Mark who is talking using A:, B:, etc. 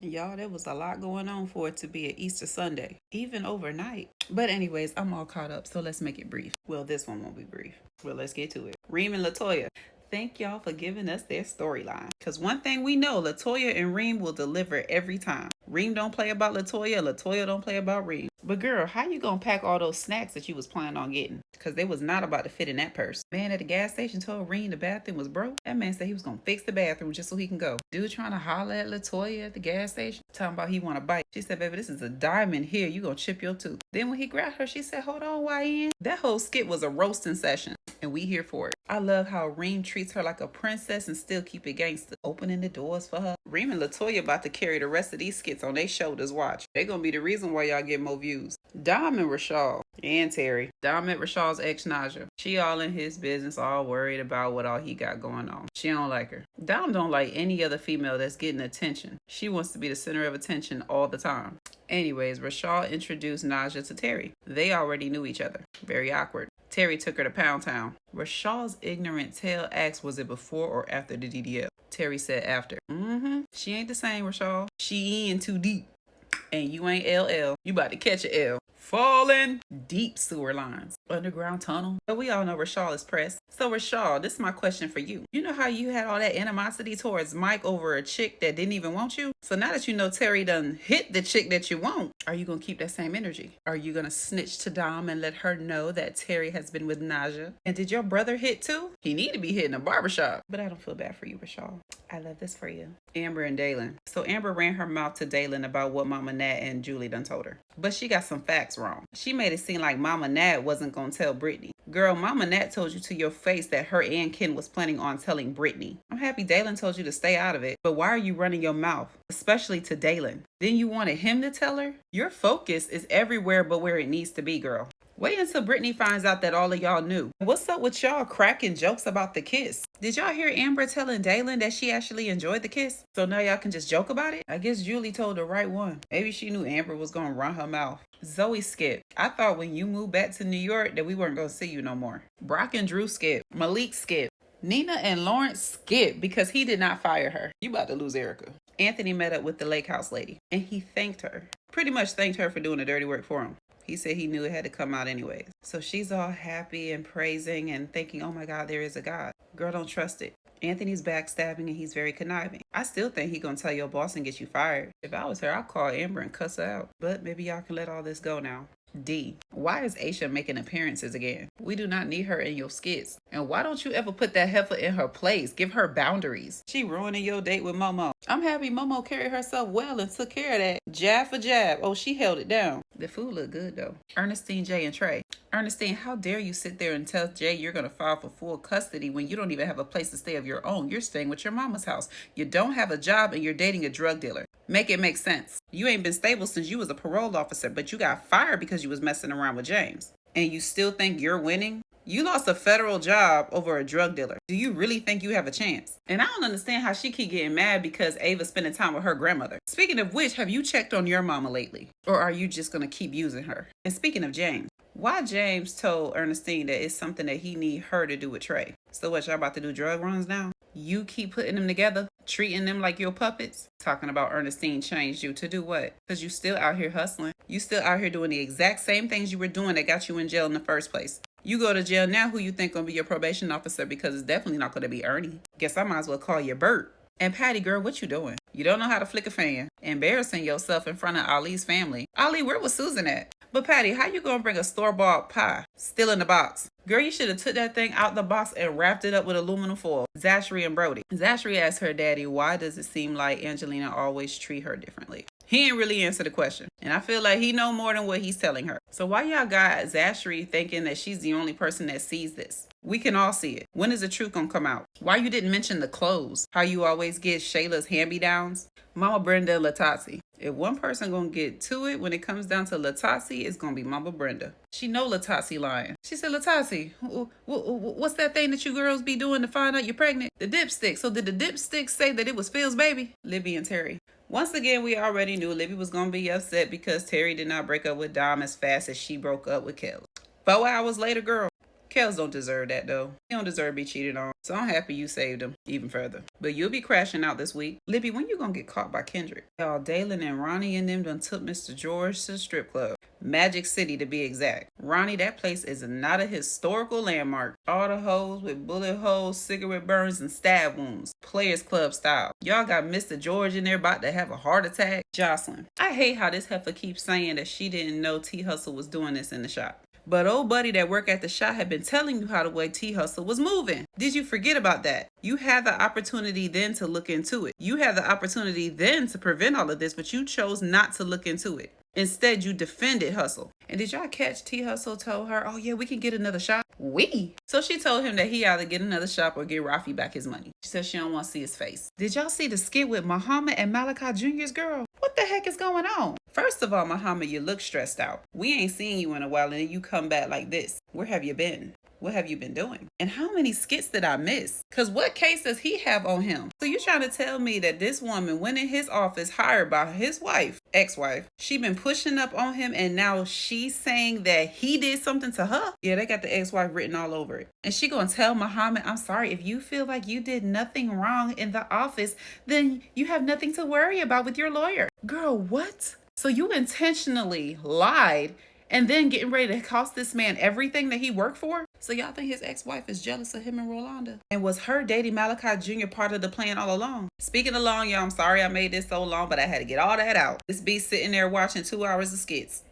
A: Y'all, there was a lot going on for it to be an Easter Sunday, even overnight. But anyways, I'm all caught up, so let's make it brief. Well, this one won't be brief. Well, let's get to it. Reem and Latoya. Thank y'all for giving us their storyline. Because one thing we know, Latoya and Reem will deliver every time. Reem don't play about Latoya, Latoya don't play about Reem. But girl, how you gonna pack all those snacks that you was planning on getting? Because they was not about to fit in that purse. Man at the gas station told Reem the bathroom was broke. That man said he was gonna fix the bathroom just so he can go. Dude trying to holler at Latoya at the gas station, talking about he want a bite. She said, baby, this is a diamond here. You gonna chip your tooth. Then when he grabbed her, she said, hold on, YN. That whole skit was a roasting session, and we here for it. I love how Reem treats her like a princess and still keep it gangster, opening the doors for her. Reem and Latoya about to carry the rest of these skits on their shoulders. Watch. They gonna be the reason why y'all get more views. Dom and Rashad and Terry. Dom met Rashad's ex Naja. She all in his business, all worried about what all he got going on. She don't like her. Dom don't like any other female that's getting attention. She wants to be the center of attention all the time. Anyways, Rashad introduced Naja to Terry. They already knew each other. Very awkward. Terry took her to Pound Town. Rashad's ignorant tail asked, was it before or after the DDL? Terry said after. She ain't the same, Rashad. She in too deep. And you ain't LL. You about to catch a L. Falling deep sewer lines, underground tunnel. But we all know Rashad is pressed. So Rashad, this is my question for you. You know how you had all that animosity towards Mike over a chick that didn't even want you? So now that you know Terry done hit the chick that you want, are you gonna keep that same energy? Are you gonna snitch to Dom and let her know that Terry has been with Naja? And did your brother hit too? He need to be hitting a barbershop. But I don't feel bad for you, Rashad. I love this for you. Amber and Dalen. So Amber ran her mouth to Dalen about what Mama Nat and Julie done told her. But she got some facts wrong. She made it seem like Mama Nat wasn't gonna tell Brittany. Girl, Mama Nat told you to your face that her and Ken was planning on telling Brittany. I'm happy Dalen told you to stay out of it, but why are you running your mouth? Especially to Dalen. Then you wanted him to tell her? Your focus is everywhere but where it needs to be, girl. Wait until Brittany finds out that all of y'all knew. What's up with y'all cracking jokes about the kiss? Did y'all hear Amber telling Dalen that she actually enjoyed the kiss? So now y'all can just joke about it? I guess Julie told the right one. Maybe she knew Amber was gonna run her mouth. Zoe skip. I thought when you moved back to New York that we weren't gonna see you no more. Brock and Drew skip. Malik skip. Nina and Lawrence skip because he did not fire her. You about to lose Erica. Anthony met up with the lake house lady and he thanked her. Pretty much thanked her for doing the dirty work for him. He said he knew it had to come out anyways. So she's all happy and praising and thinking, oh my God, there is a God. Girl, don't trust it. Anthony's backstabbing and he's very conniving. I still think he gonna tell your boss and get you fired. If I was her, I'd call Amber and cuss her out. But maybe y'all can let all this go now. D. Why is Aisha making appearances again? We do not need her in your skits. And why don't you ever put that heifer in her place? Give her boundaries. She ruining your date with Momo. I'm happy Momo carried herself well and took care of that. Jab for jab. Oh, she held it down. The food looked good though. Ernestine, Jay, and Trey. Ernestine, how dare you sit there and tell Jay you're going to file for full custody when you don't even have a place to stay of your own. You're staying with your mama's house. You don't have a job and you're dating a drug dealer. Make it make sense. You ain't been stable since you was a parole officer, but you got fired because you was messing around with James. And you still think you're winning? You lost a federal job over a drug dealer. Do you really think you have a chance? And I don't understand how she keep getting mad because Ava's spending time with her grandmother. Speaking of which, have you checked on your mama lately? Or are you just going to keep using her? And speaking of James, why James told Ernestine that it's something that he need her to do with Trey? So what, y'all about to do drug runs now? You keep putting them together, treating them like your puppets. Talking about Ernestine changed you to do what? Because you still out here hustling. You still out here doing the exact same things you were doing that got you in jail in the first place. You go to jail now, who you think gonna be your probation officer? Because it's definitely not gonna be Ernie. Guess I might as well call you Bert. And Patty, girl, what you doing? You don't know how to flick a fan. Embarrassing yourself in front of Ali's family. Ali, where was Susan at? But Patty, how you gonna bring a store-bought pie still in the box? Girl, you should have took that thing out the box and wrapped it up with aluminum foil. Zachary and Brody. Zachary asked her daddy, why does it seem like Angelina always treat her differently? He ain't really answer the question. And I feel like he know more than what he's telling her. So why y'all got Zachary thinking that she's the only person that sees this? We can all see it. When is the truth gonna come out? Why you didn't mention the clothes? How you always get Shayla's hand-me-downs? Mama Brenda and Latasi. If one person gonna get to it when it comes down to Latasi, it's gonna be Mama Brenda. She know Latasi lying. She said, Latasi, what's that thing that you girls be doing to find out you're pregnant? The dipstick. So did the dipstick say that it was Phil's baby? Libby and Terry. Once again, we already knew Libby was gonna be upset because Terry did not break up with Dom as fast as she broke up with Kelly. 4 hours later, girl. Kels don't deserve that though. He don't deserve to be cheated on. So I'm happy you saved him even further. But you'll be crashing out this week. Libby, when you gonna get caught by Kendrick? Y'all, Dalen and Ronnie and them done took Mr. George to the strip club. Magic City to be exact. Ronnie, that place is not a historical landmark. All the hoes with bullet holes, cigarette burns, and stab wounds. Players Club style. Y'all got Mr. George in there about to have a heart attack. Jocelyn, I hate how this heifer keeps saying that she didn't know T Hustle was doing this in the shop. But old buddy that worked at the shop had been telling you how the way T Hustle was moving. Did you forget about that? You had the opportunity then to look into it. You had the opportunity then to prevent all of this, but you chose not to look into it. Instead, you defended Hustle. And did y'all catch T Hustle told her, oh yeah, we can get another shop? So she told him that he either get another shop or get Rafi back his money. She said she don't want to see his face. Did y'all see the skit with Muhammad and Malachi Jr.'s girl? What the heck is going on? First of all, Muhammad, you look stressed out. We ain't seen you in a while and then you come back like this. Where have you been? What have you been doing? And how many skits did I miss? Because what case does he have on him? So you're trying to tell me that this woman went in his office hired by his wife, ex-wife. She been pushing up on him and now she's saying that he did something to her? Yeah, they got the ex-wife written all over it. And she gonna tell Muhammad, I'm sorry, if you feel like you did nothing wrong in the office, then you have nothing to worry about with your lawyer. Girl, what? So you intentionally lied and then getting ready to cost this man everything that he worked for? So y'all think his ex-wife is jealous of him and Rolanda? And was her dating Malachi Jr. part of the plan all along? Speaking of long, y'all, I'm sorry I made this so long, but I had to get all that out. This be sitting there watching 2 hours of skits.